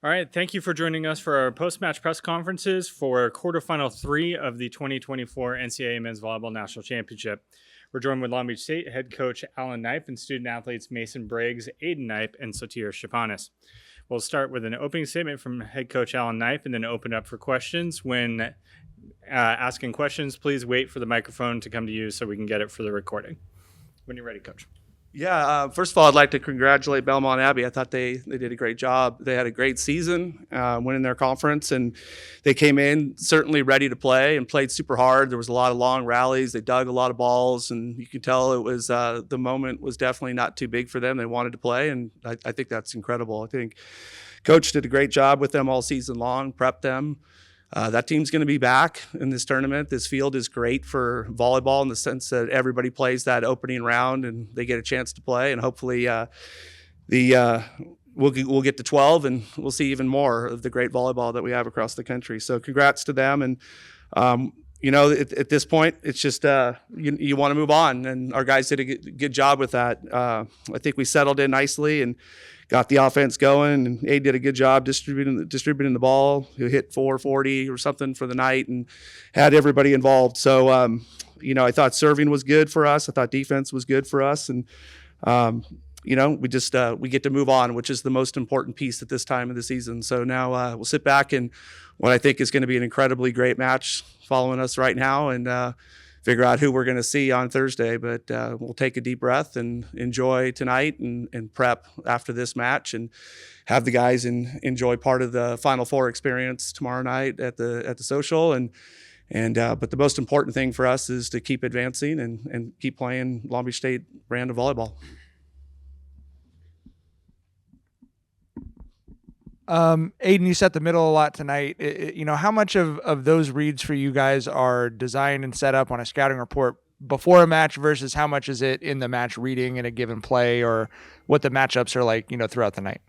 All right, thank you for joining us for our post-match press conferences for quarterfinal 3 of the 2024 NCAA Men's Volleyball National Championship. We're joined with Long Beach State head coach Alan Knipe and student athletes Mason Briggs, Aiden Knipe, and Sotir Shapanis. We'll start with an opening statement from head coach Alan Knipe and then open up for questions. When asking questions, please wait for the microphone to come to you so we can get it for the recording. When you're ready, Coach. Yeah, first of all, I'd like to congratulate Belmont Abbey. I thought they did a great job. They had a great season, winning their conference, and they came in certainly ready to play and played super hard. There was a lot of long rallies. They dug a lot of balls, and you could tell it was the moment was definitely not too big for them. They wanted to play, and I think that's incredible. I think Coach did a great job with them all season long, prepped them. That team's going to be back in this tournament. This field is great for volleyball in the sense that everybody plays that opening round and they get a chance to play. And hopefully we'll get to 12 and we'll see even more of the great volleyball that we have across the country. So congrats to them. And, at this point, it's just you want to move on. And our guys did a good job with that. I think we settled in nicely and got the offense going, and Aid did a good job distributing the ball. He hit 440 or something for the night and had everybody involved. So, I thought serving was good for us. I thought defense was good for us. And, we just we get to move on, which is the most important piece at this time of the season. So now we'll sit back and what I think is going to be an incredibly great match following us right now and figure out who we're going to see on Thursday. But we'll take a deep breath and enjoy tonight and prep after this match and have the guys enjoy part of the Final Four experience tomorrow night at the social. But the most important thing for us is to keep advancing and keep playing Long Beach State brand of volleyball. Aiden, you set the middle a lot tonight. How much of those reads for you guys are designed and set up on a scouting report before a match versus how much is it in the match reading in a given play or what the matchups are like, throughout the night?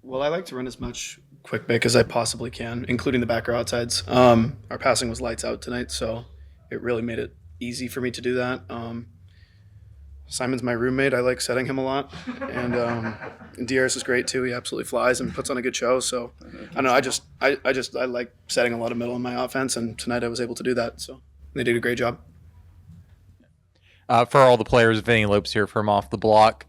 Well, I like to run as much quick pick as I possibly can, including the back or outsides. Our passing was lights out tonight, so it really made it easy for me to do that. Simon's my roommate. I like setting him a lot. And Diaz is great too. He absolutely flies and puts on a good show. So I don't know. I like setting a lot of middle in my offense, and tonight I was able to do that. So they did a great job. For all the players, Vinny Lopes here from Off the Block.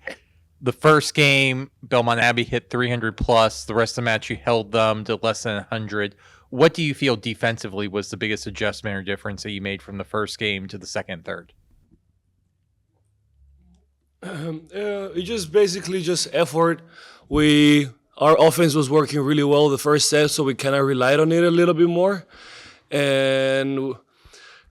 The first game, Belmont Abbey hit 300 plus. The rest of the match, you held them to less than 100. What do you feel defensively was the biggest adjustment or difference that you made from the first game to the second and third? It just basically just effort. Our offense was working really well the first set, so we kind of relied on it a little bit more. And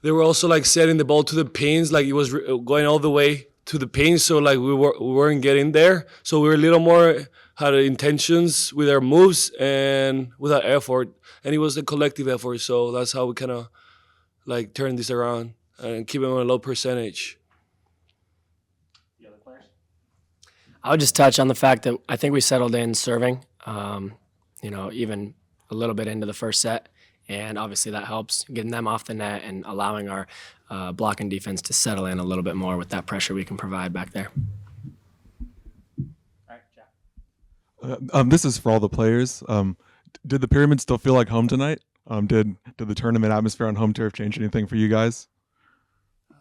they were also like setting the ball to the pins, like it was going all the way to the pins, so like we weren't getting there. So we were a little more had intentions with our moves and with our effort, and it was a collective effort. So that's how we kind of like turned this around and keep them on a low percentage. I would just touch on the fact that I think we settled in serving, even a little bit into the first set. And obviously that helps getting them off the net and allowing our blocking defense to settle in a little bit more with that pressure we can provide back there. All right, Jack. This is for all the players. Did the Pyramid still feel like home tonight? Did the tournament atmosphere on home turf change anything for you guys?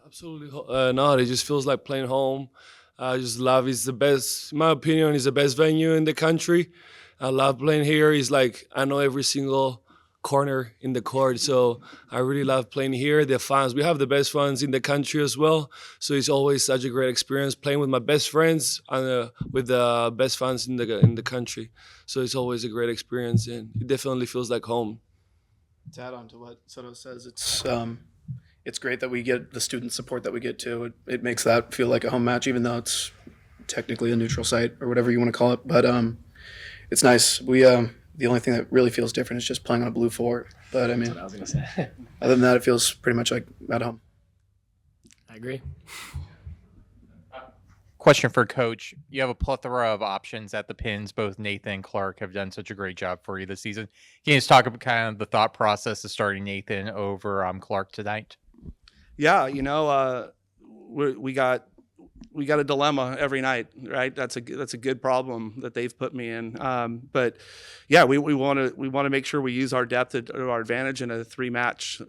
Absolutely not. It just feels like playing home. I just love it's the best, in my opinion, it's the best venue in the country. I love playing here. It's like I know every single corner in the court, so I really love playing here. The fans, we have the best fans in the country as well, so it's always such a great experience playing with my best friends and with the best fans in the country. So it's always a great experience, and it definitely feels like home. To add on to what Soto says, it's great that we get the student support that we get too. It makes that feel like a home match, even though it's technically a neutral site or whatever you want to call it. But it's nice. We the only thing that really feels different is just playing on a blue fort. But I mean, That's what I was going to say. other than that, it feels pretty much like at home. I agree. Question for Coach. You have a plethora of options at the pins. Both Nathan and Clark have done such a great job for you this season. Can you just talk about kind of the thought process of starting Nathan over Clark tonight? Yeah, we we got a dilemma every night, right? That's a good problem that they've put me in. But yeah, we want to make sure we use our depth to our advantage in a 3-match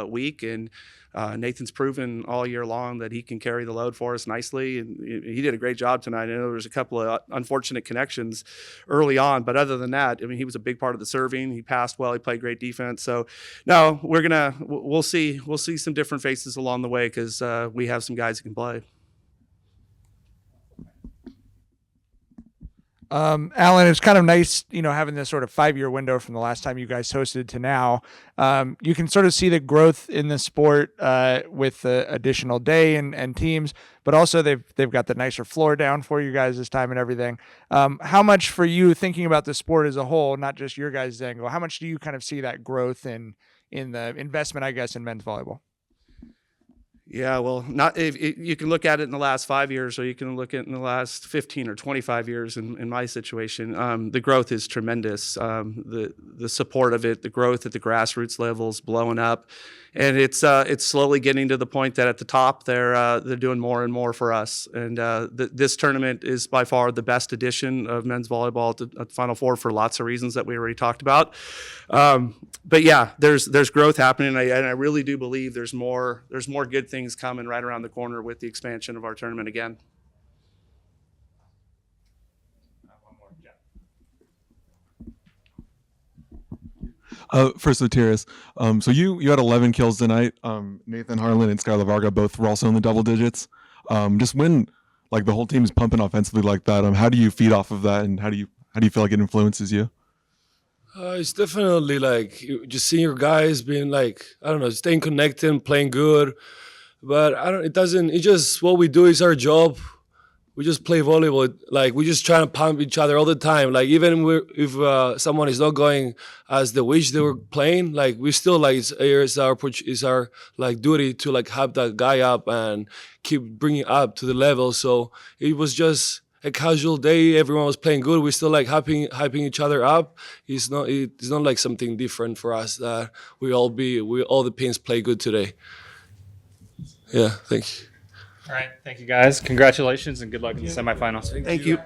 week. And Nathan's proven all year long that he can carry the load for us nicely, and he did a great job tonight. I know there was a couple of unfortunate connections early on, but other than that, I mean, he was a big part of the serving. He passed well. He played great defense. So no, we'll see some different faces along the way because we have some guys who can play. Alan, it's kind of nice, having this sort of 5-year window from the last time you guys hosted to now. You can sort of see the growth in the sport with the additional day and teams, but also they've got the nicer floor down for you guys this time and everything. How much for you, thinking about the sport as a whole, not just your guys' angle, how much do you kind of see that growth in the investment, I guess, in men's volleyball? Yeah, well, not if you can look at it in the last 5 years, or you can look at it in the last 15 or 25 years. In my situation, the growth is tremendous. The support of it, the growth at the grassroots levels, blowing up, and it's slowly getting to the point that at the top they're doing more and more for us. And this tournament is by far the best edition of men's volleyball at the Final Four for lots of reasons that we already talked about. But yeah, there's growth happening, and I really do believe there's more good things coming right around the corner with the expansion of our tournament again. First with Tius. So you had 11 kills tonight. Nathan Harlan and Skylar Varga both were also in the double digits. Just when like the whole team's pumping offensively like that, how do you feed off of that, and how do you feel like it influences you? It's definitely like just seeing your guys being like, I don't know, staying connected and playing good. But it's just what we do is our job. We just play volleyball. Like, we just try to pump each other all the time. Like, even if someone is not going as the wish they were playing, like, we still, like, it's our like duty to, like, have that guy up and keep bringing up to the level. So it was just a casual day. Everyone was playing good. We still like hyping each other up. It's not like something different for us that all the pins play good today. Yeah, thank you. All right. Thank you, guys. Congratulations and good luck in the semifinals. Thank you.